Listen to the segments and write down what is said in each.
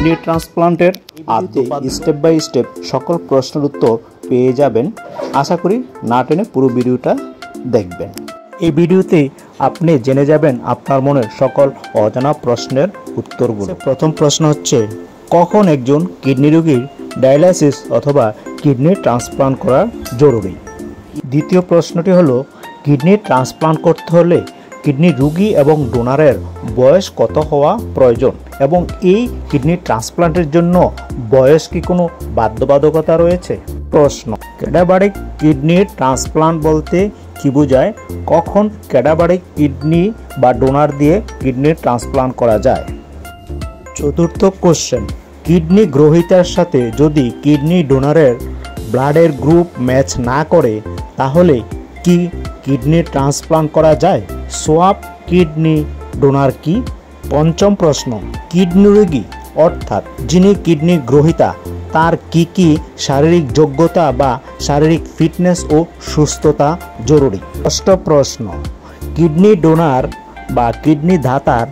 Kidney ট্রান্সপ্লান্টের step by step সকল প্রশ্নের উত্তর পেয়ে যাবেন। আশা করি না টেনে পুরো ভিডিওটা দেখবেন। এই ভিডিওতে আপনি জেনে যাবেন আপনার মনের সকল অজানা প্রশ্নের উত্তরগুলো। প্রথম প্রশ্ন হচ্ছে, কখন একজন কিডনি রোগীর ডায়ালাইসিস অথবা কিডনি ট্রান্সপ্লান্ট করা জরুরি? দ্বিতীয় প্রশ্নটি হলো, কিডনি ট্রান্সপ্লান্ট করতে হলে কিডনি রোগী এবং ডোনারের বয়স কত হওয়া প্রয়োজন এবং এই কিডনি ট্রান্সপ্লান্টের জন্য বয়স কি কোনো বাধ্যবাধকতা রয়েছে? প্রশ্ন, ক্যাডাভারিক কিডনি ট্রান্সপ্লান্ট বলতে কি বোঝায়? কখন ক্যাডাভারিক কিডনি বা ডোনার দিয়ে কিডনি ট্রান্সপ্লান্ট করা যায়? চতুর্থ কোশ্চেন, কিডনি গ্রহীতার সাথে যদি কিডনি ডোনারের ব্লাডের গ্রুপ ম্যাচ না করে তাহলে কি কিডনি ট্রান্সপ্লান্ট করা যায়? সোয়াব কিডনি ডোনার কি? পঞ্চম প্রশ্ন, কিডনি রোগী অর্থাৎ যিনি কিডনি গ্রহীতা তার কি কি শারীরিক যোগ্যতা বা শারীরিক ফিটনেস ও সুস্থতা জরুরি? ষষ্ঠ প্রশ্ন, কিডনি ডোনার বা কিডনি দাতার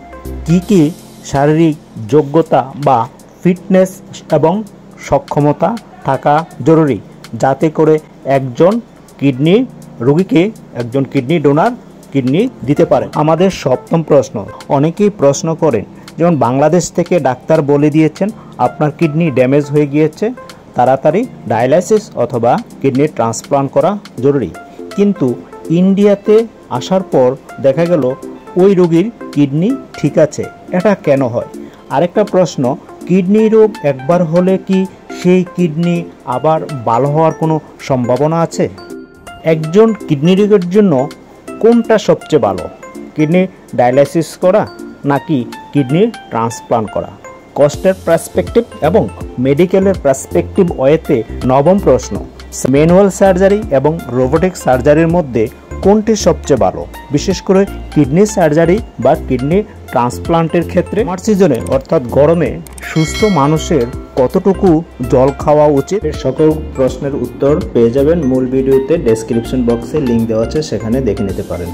কি কি শারীরিক যোগ্যতা বা ফিটনেস এবং সক্ষমতা থাকা জরুরি যাতে করে একজন কিডনি রোগীকে একজন কিডনি ডোনার কিডনি দিতে পারে? আমাদের সপ্তম প্রশ্ন, অনেকেই প্রশ্ন করেন, যেমন বাংলাদেশ থেকে ডাক্তার বলে দিয়েছেন আপনার কিডনি ড্যামেজ হয়ে গিয়েছে, তাড়াতাড়ি ডায়ালাইসিস অথবা কিডনি ট্রান্সপ্লান্ট করা জরুরি, কিন্তু ইন্ডিয়াতে আসার পর দেখা গেল ওই রোগীর কিডনি ঠিক আছে, এটা কেন হয়? আরেকটা প্রশ্ন, কিডনি রোগ একবার হলে কি সেই কিডনি আবার ভালো হওয়ার কোনো সম্ভাবনা আছে? একজন কিডনি রোগীর জন্য কোনটা সবচেয়ে ভালো, কিডনি ডায়ালাইসিস করা নাকি কিডনি ট্রান্সপ্লান্ট করা? কস্টের পার্সপেক্টিভ এবং মেডিকেলের পার্সপেক্টিভ ওয়েতে নবম প্রশ্ন, ম্যানুয়াল সার্জারি এবং রোবোটিক সার্জারির মধ্যে কোনটি সবচেয়ে ভালো, বিশেষ করে কিডনি সার্জারি বা কিডনি ট্রান্সপ্লান্টের ক্ষেত্রে? সামার সিজনে অর্থাৎ গরমে সুস্থ মানুষের কতটুকু জল খাওয়া উচিত? সকল প্রশ্নের উত্তর পেয়ে যাবেন মূল ভিডিওতে, ডেসক্রিপশন বক্সে লিঙ্ক দেওয়া আছে, সেখানে দেখে নিতে পারেন।